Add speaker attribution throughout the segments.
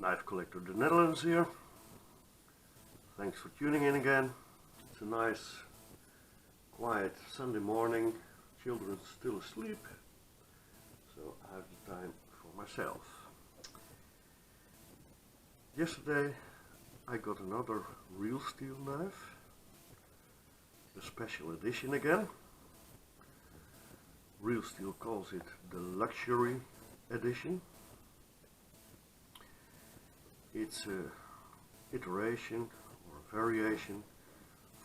Speaker 1: Knife Collector the Netherlands here. Thanks for tuning in again. It's a nice quiet Sunday morning. Children still asleep, so I have the time for myself. Yesterday I got another Real Steel knife, a special edition again. Real Steel calls it the luxury edition. It's a iteration or a variation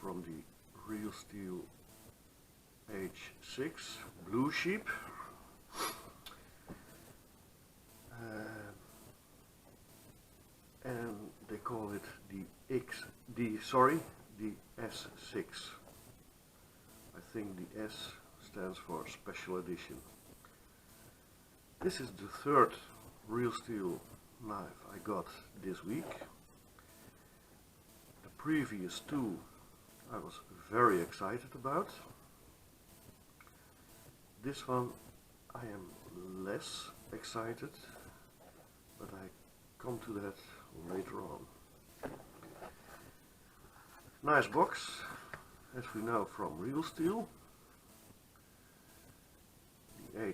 Speaker 1: from the Real Steel H6 Blue Sheep. And they call it the S6. I think the S stands for Special Edition. This is the third Real Steel knife I got this week. The previous two I was very excited about. This one I am less excited, but I come to that later on. Nice box, as we know from Real Steel. The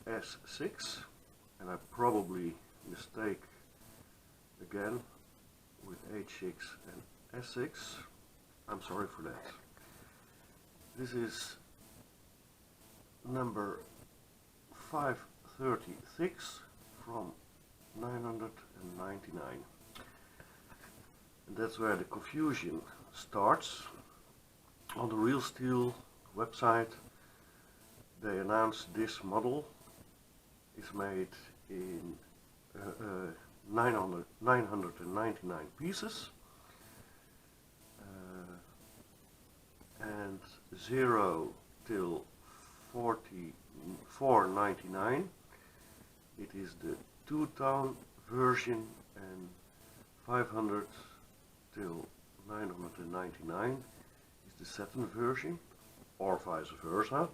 Speaker 1: S6, and I probably mistake again with H6 and S6. I'm sorry for that. This is number 536 from 999, and that's where the confusion starts. On the Real Steel website they announced this model is made in 999 pieces, and 0 till 44.99. It is the 2-tone version, and 500 till 999 is the satin version, or vice versa.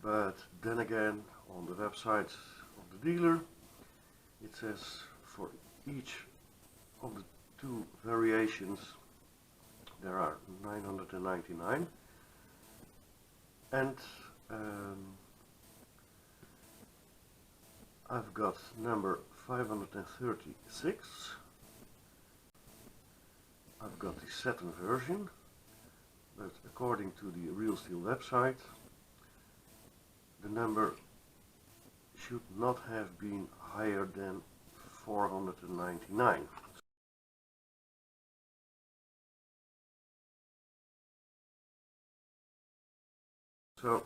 Speaker 1: But then again, on the website of the dealer, it says for each of the two variations there are 999, and I've got number 536. I've got the satin version, but according to the Real Steel website, the number should not have been higher than 499. So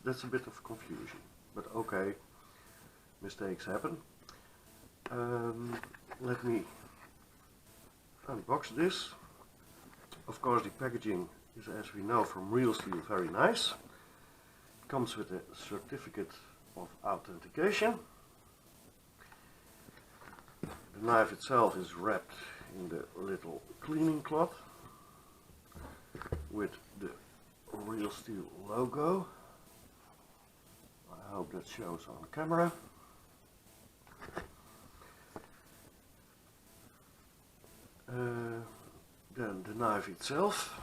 Speaker 1: that's a bit of confusion, but okay, mistakes happen. Let me unbox this. Of course, the packaging is, as we know from Real Steel, very nice. Comes with a certificate of authentication. The knife itself is wrapped in the little cleaning cloth with the Real Steel logo. I hope that shows on camera. Then the knife itself.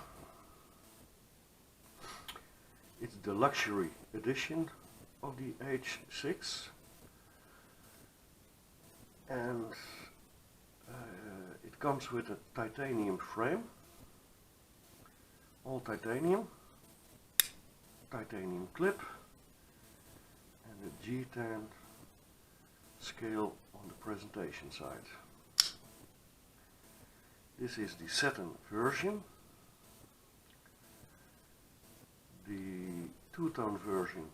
Speaker 1: It's the luxury edition of the H6, and it comes with a titanium frame, all titanium, titanium clip, and a G10 scale on the presentation side. This is the satin version. The 2-tone version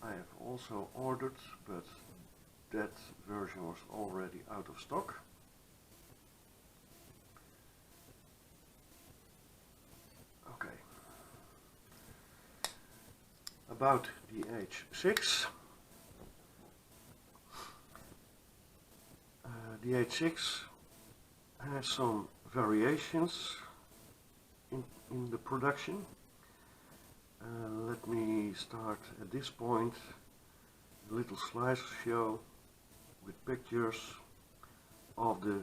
Speaker 1: I have also ordered, but that version was already out of stock. Okay. About the H6. The H6 has some variations in the production. Let me start at this point, a little slideshow with pictures of the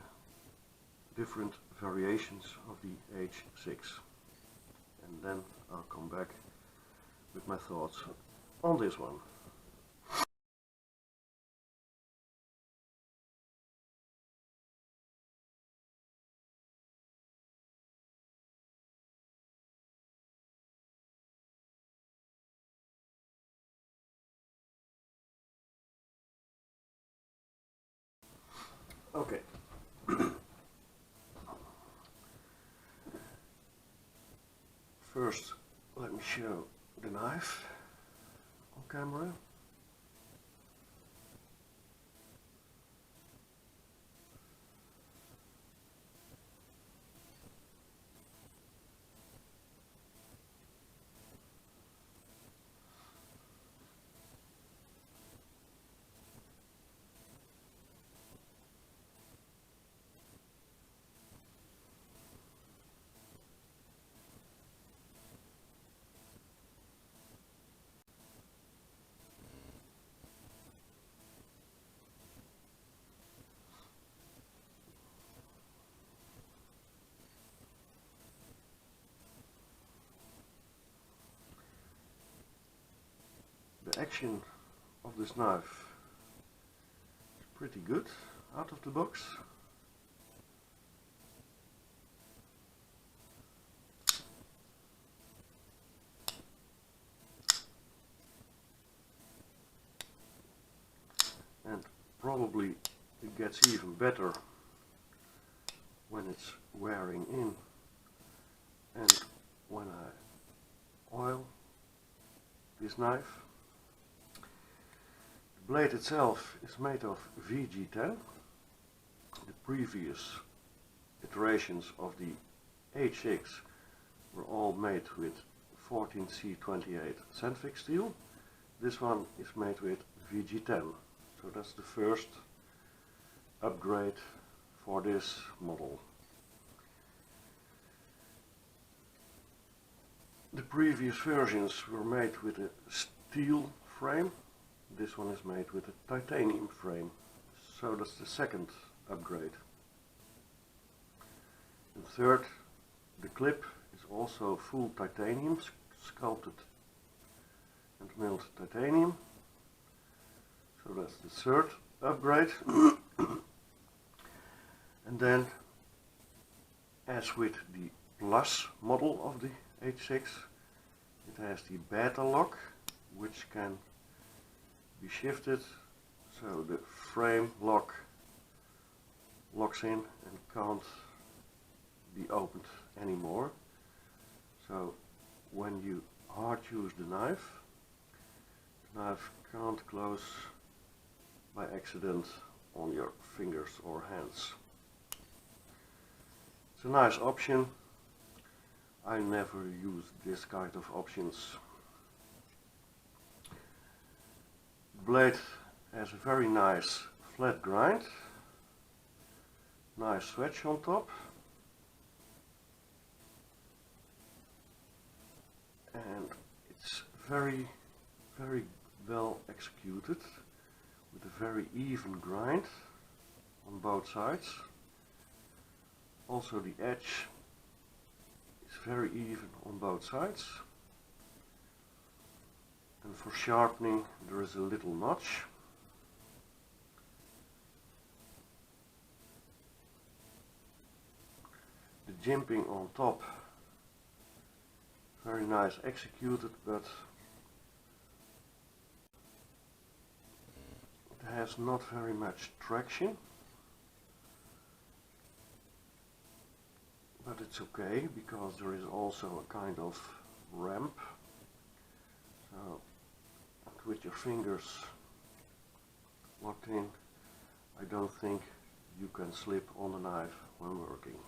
Speaker 1: different variations of the H6, and then I'll come back with my thoughts on this one. Okay. First, let me show the knife on camera. The action of this knife is pretty good out of the box. And probably it gets even better when it's wearing in and when I oil this knife. The blade itself is made of VG10. The previous iterations of the H6 were all made with 14C28 sandfix steel. This one is made with VG10. So that's the first upgrade for this model. The previous versions were made with a steel frame. This one is made with a titanium frame. So that's the second upgrade. And third, the clip is also full titanium, sculpted and milled titanium. So that's the third upgrade. And then, as with the Plus model of the H6, it has the beta lock, which can be shifted so the frame locks in and can't be opened anymore. So when you hard use the knife can't close by accident on your fingers or hands. It's a nice option. I never use this kind of options. The blade has a very nice flat grind, nice swedge on top, and it's very well executed with a very even grind on both sides. Also the edge is very even on both sides, and for sharpening there is a little notch. The jimping on top, very nice executed, but it has not very much traction. But it's okay, because there is also a kind of ramp. So, and with your fingers locked in, I don't think you can slip on the knife when working.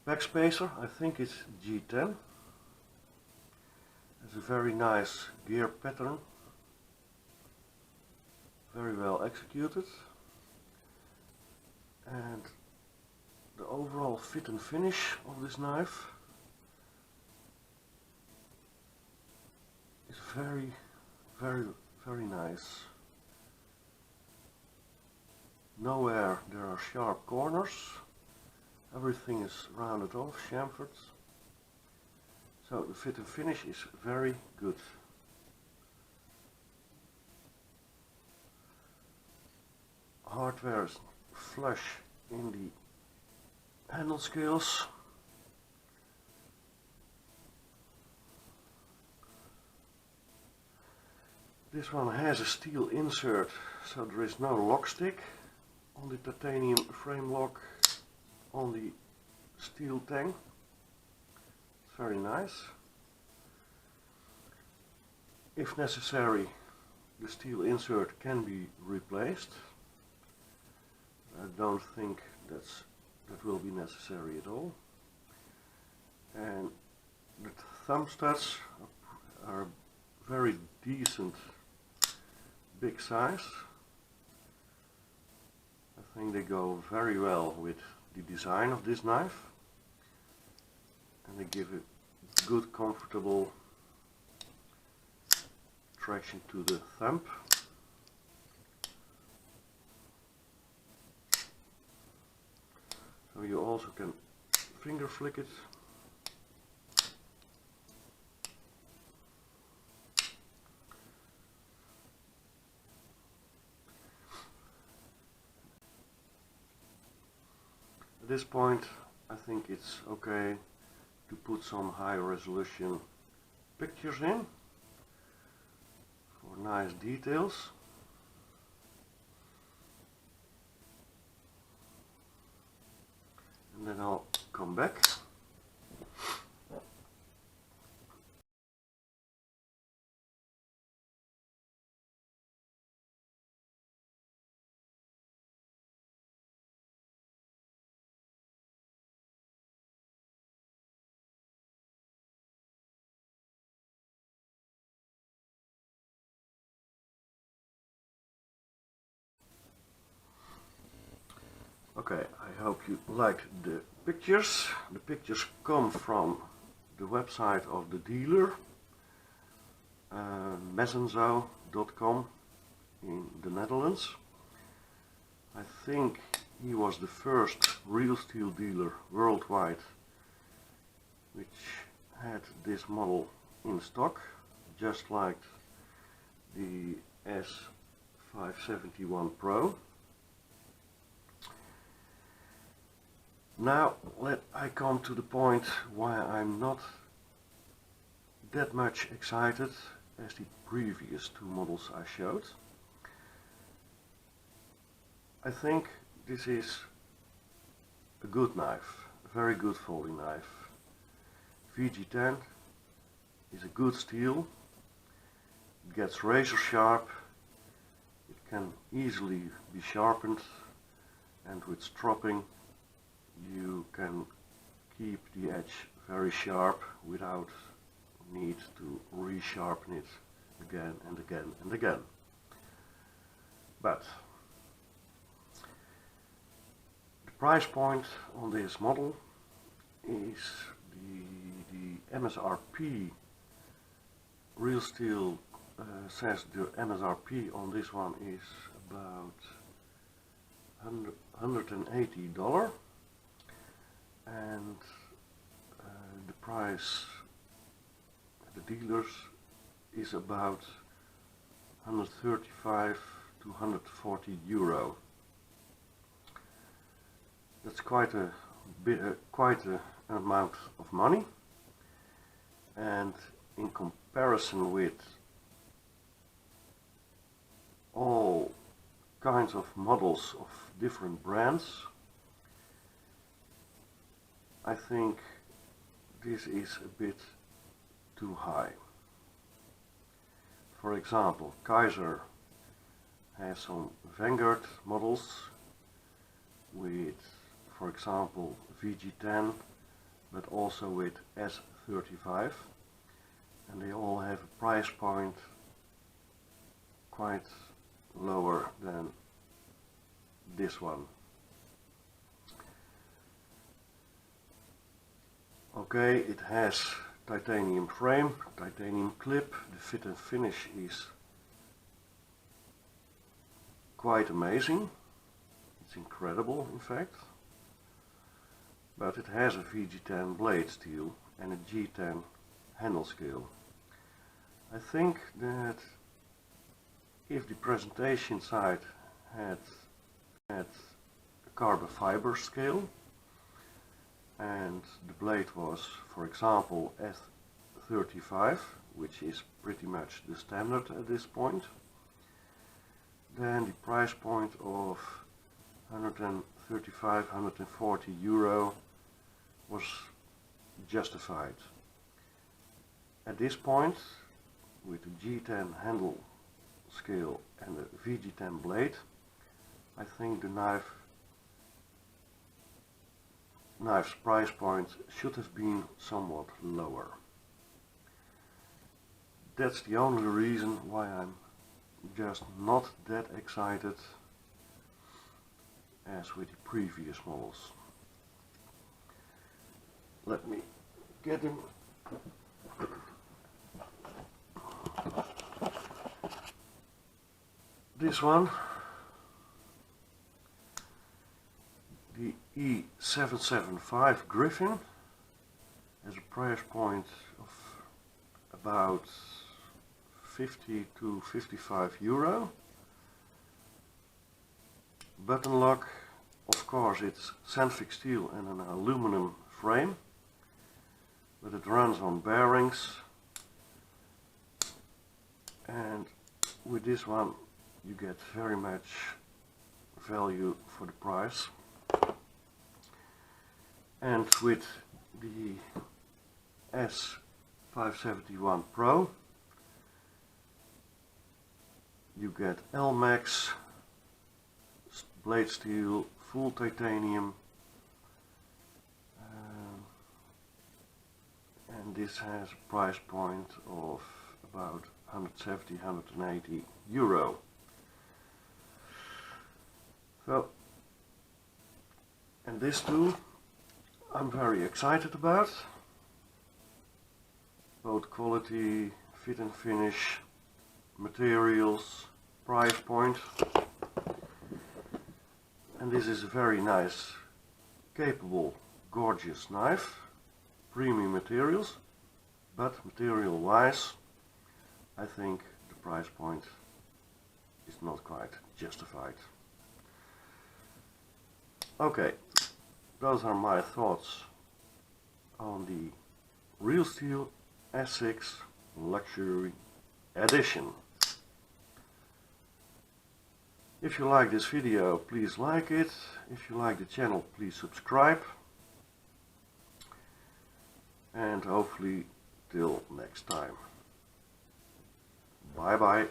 Speaker 1: Backspacer, I think it's G10. It's a very nice gear pattern, very well executed, and the overall fit and finish of this knife is very nice. Nowhere there are sharp corners. Everything is rounded off, chamfered. So the fit and finish is very good. Hardware is flush in the handle scales. This one has a steel insert, so there is no lock stick on the titanium frame lock on the steel tang. It's very nice. If necessary, the steel insert can be replaced. I don't think that will be necessary at all. And the thumb studs are very decent, big size. I think they go very well with the design of this knife, and they give a good, comfortable traction to the thumb. So you also can finger flick it. At this point I think it's okay to put some high resolution pictures in for nice details. And then I'll come back. Okay, I hope you liked the pictures. The pictures come from the website of the dealer, messenzo.com in the Netherlands. I think he was the first real steel dealer worldwide which had this model in stock, just like the S571 Pro. Now I come to the point why I'm not that much excited as the previous two models I showed. I think this is a good knife, a very good folding knife. VG10 is a good steel, it gets razor sharp, it can easily be sharpened, and with stropping you can keep the edge very sharp without need to resharpen it again and again and again. But the price point on this model is the MSRP. Real Steel says the MSRP on this one is about $180, and the price at the dealers is about 135 to 140 euro. That's quite a bit, quite an amount of money, and in comparison with all kinds of models of different brands, I think this is a bit too high. For example, Kizer has some Vanguard models with, for example, VG10, but also with S35, and they all have a price point quite lower than this one. Okay, it has titanium frame, titanium clip, the fit and finish is quite amazing. It's incredible, in fact. But it has a VG10 blade steel and a G10 handle scale. I think that if the presentation side had a carbon fiber scale and the blade was, for example, S35, which is pretty much the standard at this point, then the price point of 135, 140 euro was justified. At this point, with the G10 handle scale and the VG10 blade, I think the knife's price point should have been somewhat lower. That's the only reason why I'm just not that excited as with the previous models. Let me get them. This one, the E775 Griffin, has a price point of about 50 to 55 euro. Button lock, of course it's sandvik steel and an aluminum frame, but it runs on bearings, and with this one you get very much value for the price. And with the S571 Pro you get L-Max blade steel, full titanium, and this has a price point of about 170, 180 euro. So, and this tool I'm very excited about. Both quality, fit and finish, materials, price point. And this is a very nice, capable, gorgeous knife. Premium materials, but material wise I think the price point is not quite justified. Okay, those are my thoughts on the Real Steel S6 Luxury Edition. If you like this video, please like it. If you like the channel, please subscribe. And hopefully till next time. Bye bye.